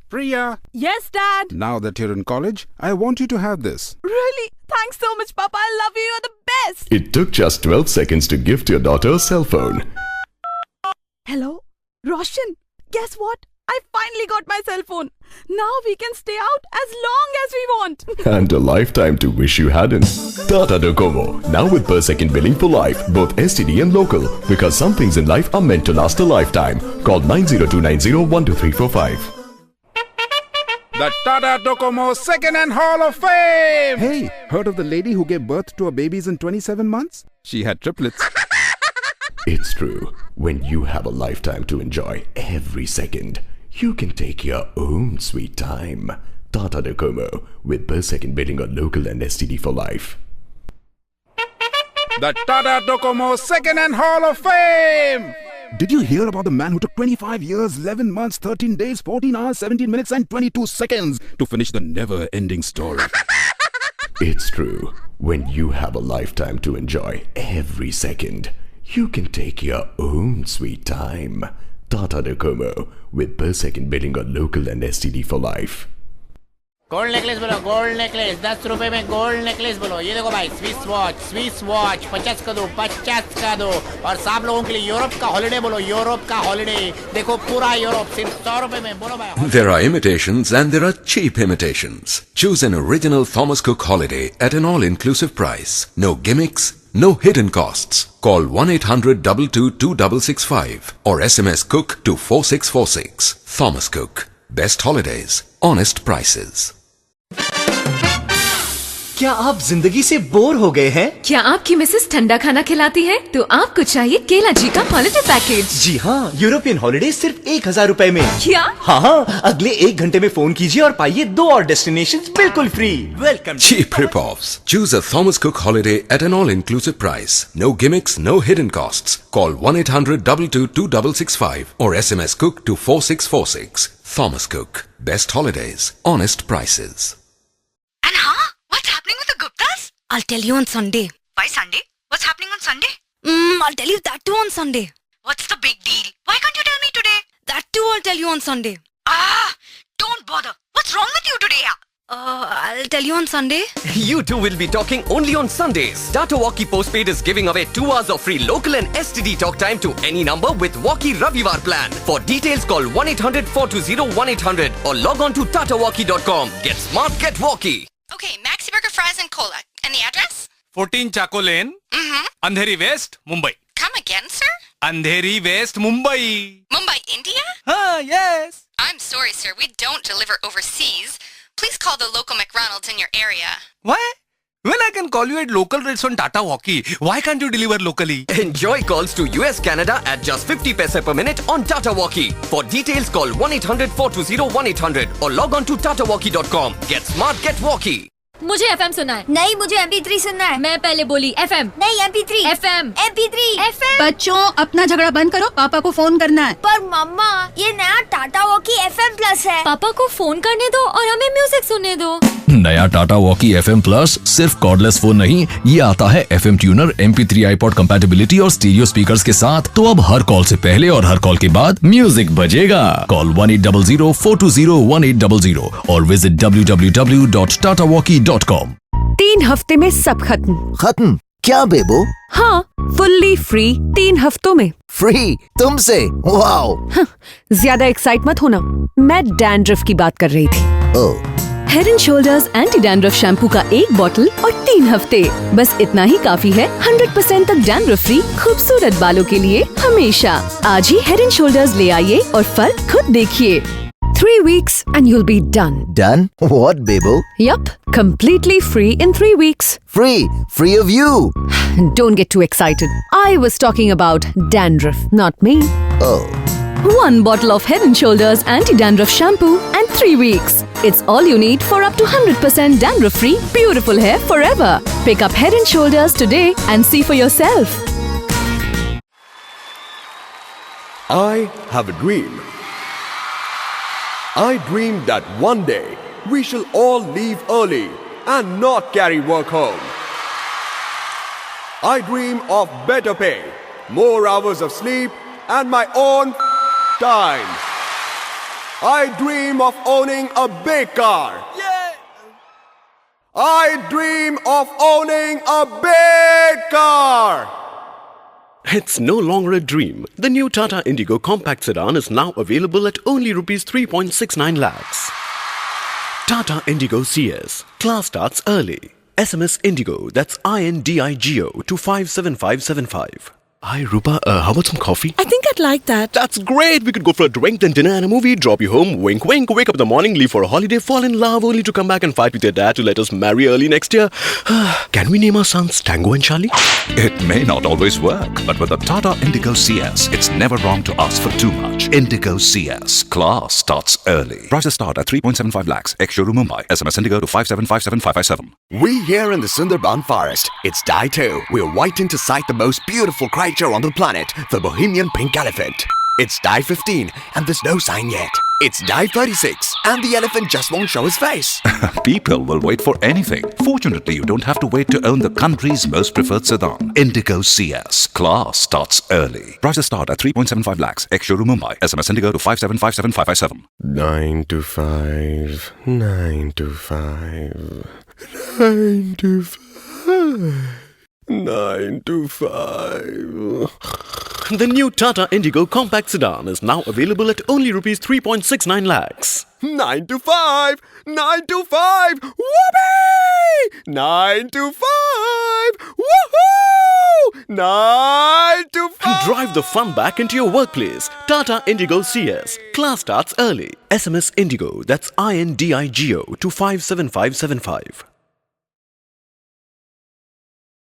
Priya, Yes, Dad. now that you're in college, I want you to have this. Really? Thanks so much, Papa. I love you. You're the best. It took just 12 seconds to gift your daughter a cell phone. Hello? Roshan, guess what? I finally got my cell phone. Now we can stay out as long as we want. And a lifetime to wish you hadn't. Tata Docomo, now with per second billing for life, both STD and local. Because some things in life are meant to last a lifetime. Call 90290-12345. The Tata Docomo Second-Hand Hall of Fame! Hey, heard of the lady who gave birth to her babies in 27 months? She had triplets. It's true. When you have a lifetime to enjoy every second, you can take your own sweet time. Tata Docomo, with per second billing on local and STD for life. The Tata Docomo Second-Hand Hall of Fame! Did you hear about the man who took 25 years, 11 months, 13 days, 14 hours, 17 minutes and 22 seconds to finish the never-ending story? It's true. When you have a lifetime to enjoy every second, you can take your own sweet time. Tata Docomo, with per second billing on local and STD for life. Gold necklace बोलो, gold necklace 10 रुपए में gold necklace बोलो। ये देखो भाई, Swiss watch 50 का दो, 50 का दो। और सब लोगों के लिए यूरोप का हॉलिडे बोलो, यूरोप का हॉलिडे। देखो पूरा यूरोप सिर्फ 100 रुपए में, बोलो भाई। There are imitations and there are cheap imitations. Choose an original Thomas Cook holiday at an all-inclusive price. No gimmicks, no hidden costs. Call 1-800-22-2665 or SMS Cook to 4646. Thomas Cook. Best holidays, honest prices. क्या आप जिंदगी से bore हो गए हैं? क्या आपकी Mrs ठंडा खाना खिलाती है? तो आपको चाहिए केला जी का हॉलिडे पैकेज। जी हाँ, यूरोपियन हॉलिडे सिर्फ 1000 रुपए में। क्या? हाँ, अगले 1 घंटे में फोन कीजिए और पाइए 2 और डेस्टिनेशंस बिल्कुल free. Welcome. Cheap rip-offs. Choose a Thomas Cook holiday at an all-inclusive price. No gimmicks, no hidden costs. Call 1-800-22-2665 or SMS Cook to 4646. Thomas Cook. Best holidays, honest prices. And what's happening with the Guptas? I'll tell you on Sunday. Why Sunday? What's happening on Sunday? I'll tell you that too on Sunday. What's the big deal? Why can't you tell me today? That too I'll tell you on Sunday. Don't bother. What's wrong with you today? I'll tell you on Sunday. You two will be talking only on Sundays. Tata Walkie Postpaid is giving away 2 hours of free local and STD talk time to any number with Walkie Ravivar plan. For details, call 1-800-420-1800 or log on to tatawalkie.com. Get smart, get walkie. Okay, Maxi Burger, fries and cola. And the address? 14 Chaco Lane, Andheri West, Mumbai. Come again, sir? Andheri West, Mumbai. Mumbai, India? Yes. I'm sorry, sir. We don't deliver overseas. Please call the local McDonald's in your area. Why? When I can call you at local rates on Tata Walkie, why can't you deliver locally? Enjoy calls to US, Canada at just 50 paise per minute on Tata Walkie. For details, call 1-800-420-1800 or log on to tatawalkie.com. Get smart, get walkie. मुझे FM सुनना है। नहीं, मुझे MP3 सुनना है। मैं पहले बोली FM। नहीं, MP3। FM। MP3। बच्चों, अपना झगड़ा बंद करो। पापा को फोन करना है। पर मम्मा, ये नया टाटा वॉकी FM प्लस है। पापा को फोन करने दो और हमें म्यूजिक सुनने दो। नया टाटा वॉकी FM प्लस सिर्फ कॉर्डलेस फोन नहीं, ये आता है FM tuner, MP3 iPod compatibility और स्टीरियो स्पीकर्स के साथ। तो अब हर कॉल से पहले और हर कॉल के बाद म्यूजिक बजेगा। कॉल 1-800-420-1800 और विजिट www.tatawalkie.com। 3 हफ्ते में सब खत्म। क्या बेबो? हाँ, फुल्ली फ्री 3 हफ्तों में। फ्री तुमसे? वाओ। ज्यादा एक्साइट मत होना, मैं डैंड्रफ की बात कर रही थी। Head and shoulders anti dandruff shampoo का 1 बॉटल और 3 हफ्ते, बस इतना ही काफी है 100% तक डैंड्रफ फ्री खूबसूरत बालों के लिए हमेशा। आज ही हेड एंड शोल्डर्स ले आइए और फर्क खुद देखिए। 3 weeks and you'll be done. Done? What, Bebo? Yup, completely free in 3 weeks. Free? Free of you? Don't get too excited. I was talking about dandruff, not me. Oh. 1 bottle of Head & Shoulders anti-dandruff shampoo and 3 weeks. It's all you need for up to 100% dandruff-free, beautiful hair forever. Pick up Head & Shoulders today and see for yourself. I have a dream. I dream that one day we shall all leave early and not carry work home. I dream of better pay, more hours of sleep, and my own time. I dream of owning a big car. Yeah. I dream of owning a big car. It's no longer a dream. The new Tata Indigo compact sedan is now available at only rupees 3.69 lakhs. Tata Indigo CS. Class starts early. SMS Indigo, that's INDIGO to 57575. Hi Rupa, how about some coffee? I think I'd like that. That's great. We could go for a drink, then dinner and a movie, drop you home, wink wink, wake up in the morning, leave for a holiday, fall in love only to come back and fight with your dad to let us marry early next year. Can we name our sons Tango and Charlie? It may not always work, but with the Tata Indigo CS, it's never wrong to ask for too much. Indigo CS. Class starts early. Prices start at 3.75 lakhs. Ex-showroom Mumbai. SMS Indigo to 5757557. We here in the Sundarban forest. It's day 2. We're waiting to sight the most beautiful creature on the planet, the Bohemian pink elephant. It's day 15 and there's no sign yet. It's day 36 and the elephant just won't show his face. People will wait for anything. Fortunately, you don't have to wait to own the country's most preferred sedan. Indigo CS. Class starts early. Prices start at 3.75 lakhs. Ex-showroom Mumbai. SMS Indigo to 5757557. 9 to 5, 9 to 5, 9 to 5. 9 to 5. The new Tata Indigo compact sedan is now available at only rupees 3.69 lakhs. 9 to 5, 9 to 5. Whoopee! 9 to 5. Woohoo! 9 to 5. Drive the fun back into your workplace. Tata Indigo CS. Class starts early. SMS Indigo, that's INDIGO to 57575.